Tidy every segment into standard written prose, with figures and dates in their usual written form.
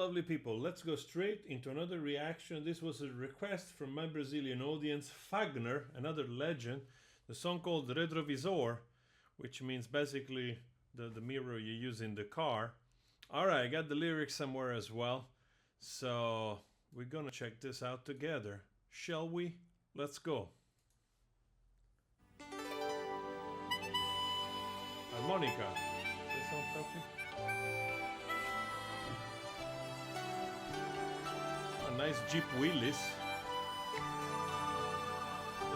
lovely people, let's go straight into another reaction. This was a request from my Brazilian audience, Fagner, another legend. The song called Retrovisor, which means basically the mirror you use in the car. Alright, I got the lyrics somewhere as well. So we're gonna check this out together. Shall we? Let's go. Harmonica. This sound comfy? A nice Jeep Willys.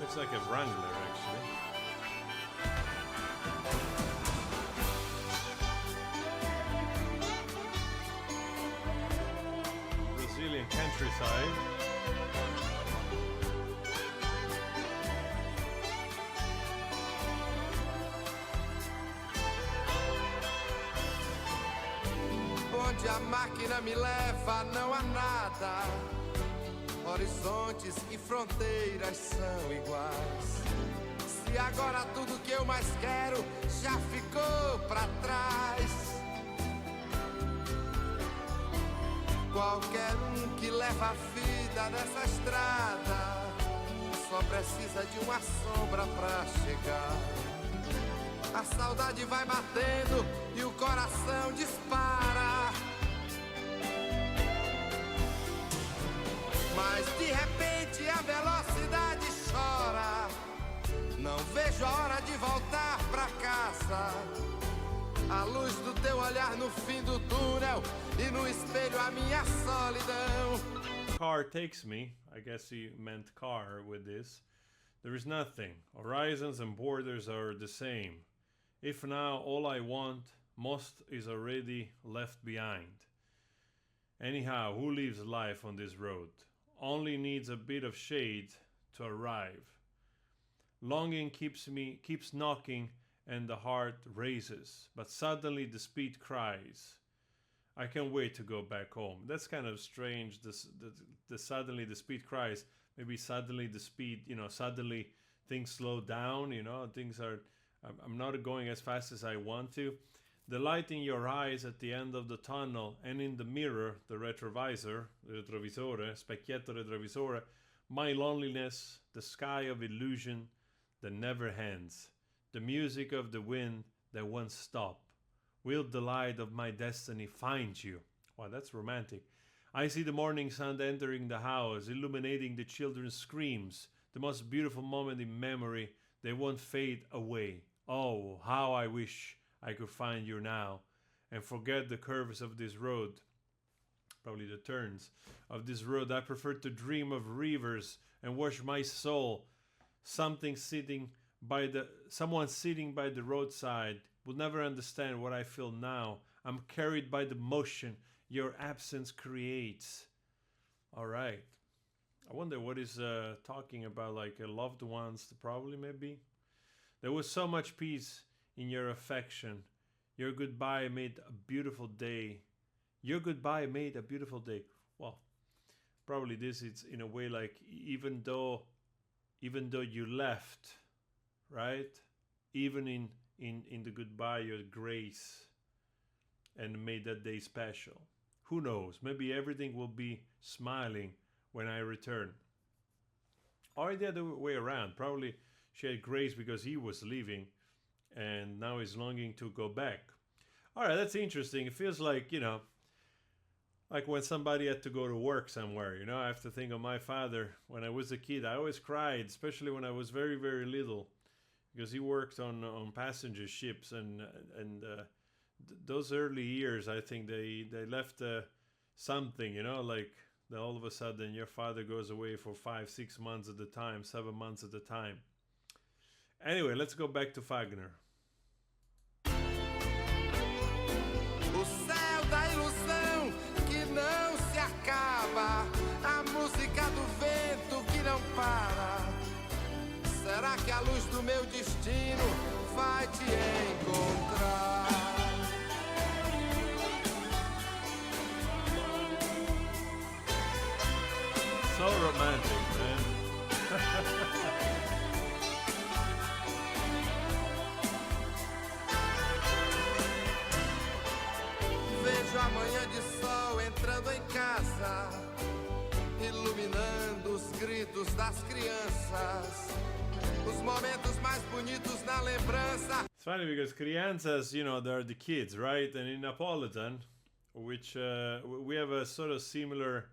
Looks like a Wrangler actually. Brazilian countryside. Onde a máquina me leva não há nada. Horizontes e fronteiras são iguais. Se agora tudo que eu mais quero já ficou pra trás. Qualquer que leva a vida nessa estrada só precisa de uma sombra pra chegar. A saudade vai batendo e o coração dispara. Mas de repente a velocidade chora. Não vejo a hora de voltar pra casa. A luz do teu olhar no fim do túnel e no espelho a minha solidão. Car takes me. I guess he meant car with this. There is nothing. Horizons and borders are the same. If now all I want most is already left behind. Anyhow, who lives life on this road? Only needs a bit of shade to arrive. Longing keeps knocking and the heart races, but suddenly the speed cries. I can't wait to go back home. That's kind of strange. The suddenly the speed cries. Maybe suddenly the speed, suddenly things slow down. Things are. I'm not going as fast as I want to. The light in your eyes at the end of the tunnel and in the mirror, the retrovisor, retrovisore, specchietto retrovisore, my loneliness, the sky of illusion that never ends, the music of the wind that won't stop. Will the light of my destiny find you? Wow, that's romantic. I see the morning sun entering the house, illuminating the children's screams, the most beautiful moment in memory. They won't fade away. Oh, how I wish I could find you now and forget the curves of this road. Probably the turns of this road. I prefer to dream of rivers and wash my soul. Someone sitting by the roadside will never understand what I feel now. I'm carried by the motion your absence creates. All right. I wonder what is talking about, like loved ones, probably, maybe. There was so much peace in your affection. Your goodbye made a beautiful day. Your goodbye made a beautiful day. Well, probably this is in a way like even though you left, right? Even in the goodbye, your grace and made that day special. Who knows? Maybe everything will be smiling when I return. Or the other way around. Probably she had grace because he was leaving and now is longing to go back. All right, that's interesting. It feels like, like when somebody had to go to work somewhere, I have to think of my father. When I was a kid, I always cried, especially when I was very, very little, because he worked on passenger ships and those early years, I think they left something, like all of a sudden your father goes away for 5-6 months at a time, 7 months at a time. Anyway, let's go back to Fagner. O céu da ilusão que não se acaba, a música do vento que não para. Será que a luz do meu destino vai te encontrar? So romantic, man. Vejo vejo a manhã de sol entrando em casa, iluminando os gritos das crianças, os momentos mais bonitos na lembrança. It's funny because crianças, you know, they're the kids, right? And in Napolitan, which we have a sort of similar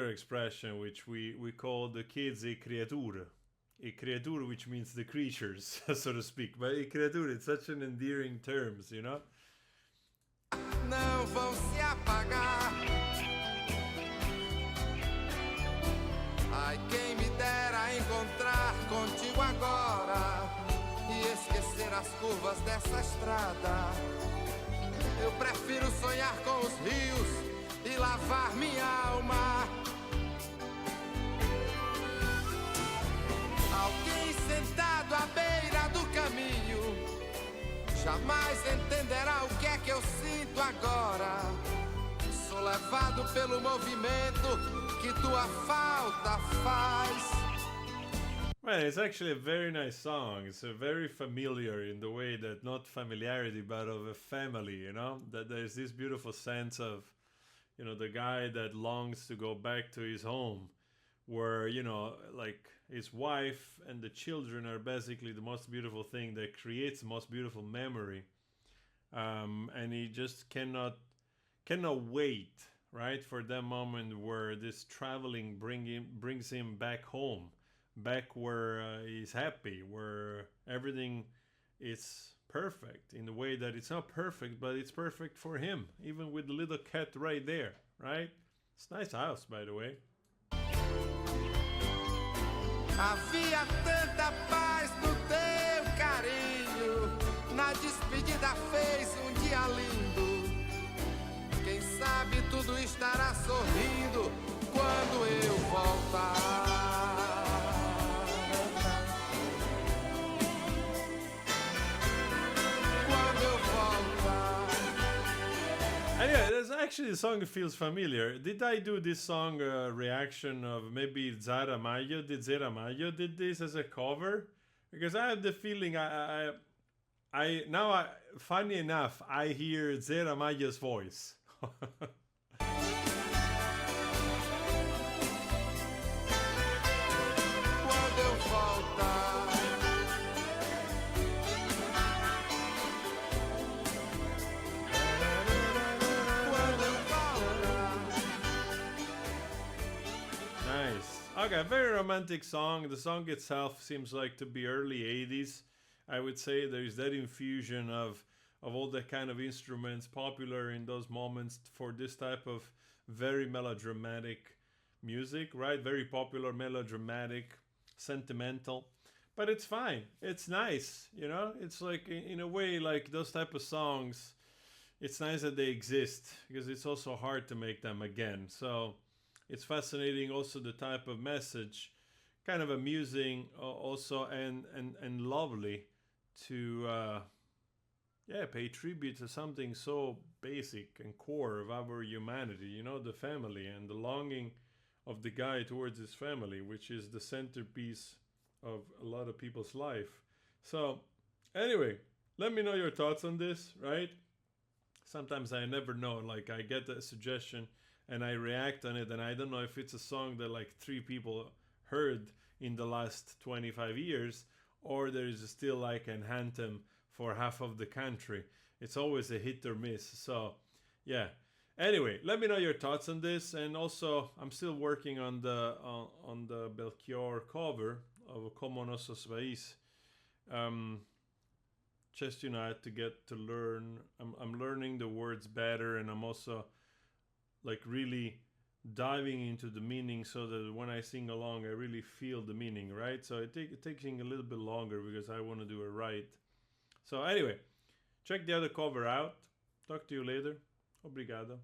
expression, which we call the kids e creature. E creature, which means the creatures, so to speak. But e creature, it's such an endearing terms, you know? Não vão se apagar. Ai, quem me dera encontrar contigo agora e esquecer as curvas dessa estrada. Eu prefiro sonhar com os rios e lavar minha alma. Alguém sentado à beira do caminho jamais entenderá o que é que eu sinto agora. Sou levado pelo movimento que tua falta faz. Well, it's actually a very nice song. It's a very familiar in the way that not familiarity, but of a family, you know? That there's this beautiful sense of, you know, the guy that longs to go back to his home where, you know, like his wife and the children are basically the most beautiful thing that creates the most beautiful memory. And he just cannot wait, right, for that moment where this traveling brings him back home, back where he's happy, where everything is perfect in the way that it's not perfect, but it's perfect for him, even with the little cat right there, right? It's a nice house, by the way. Havia tanta paz no teu carinho, na despedida fez dia lindo. Quem sabe tudo estará sorrindo quando eu voltar. Quando eu voltar. And yeah, there's actually the song feels familiar. Did I do this song reaction of maybe Zara Mayo? Did Zara Mayo did this as a cover? Because I have the feeling funny enough, I hear Zara Mayo's voice. Quando eu voltar. Quando eu voltar. Nice. Okay, very romantic song. The song itself seems like to be early 80s. I would say there's that infusion of all the kind of instruments popular in those moments for this type of very melodramatic music, right? Very popular, melodramatic, sentimental. But it's fine. It's nice, you know? It's like, in a way, like those type of songs, it's nice that they exist because it's also hard to make them again. So it's fascinating also the type of message, kind of amusing also and lovely to pay tribute to something so basic and core of our humanity, you know, the family and the longing of the guy towards his family, which is the centerpiece of a lot of people's life. So anyway, let me know your thoughts on this, right? Sometimes I never know, like I get a suggestion and I react on it and I don't know if it's a song that like 3 people heard in the last 25 years or there is still like an anthem for half of the country. It's always a hit or miss. So yeah, anyway, let me know your thoughts on this. And also I'm still working on the Belchior cover of Como Nossos País. Just, you know, I had to get to learn. I'm learning the words better, and I'm also like really diving into the meaning so that when I sing along, I really feel the meaning, right? So it taking a little bit longer because I want to do it right. So anyway, check the other cover out. Talk to you later. Obrigado.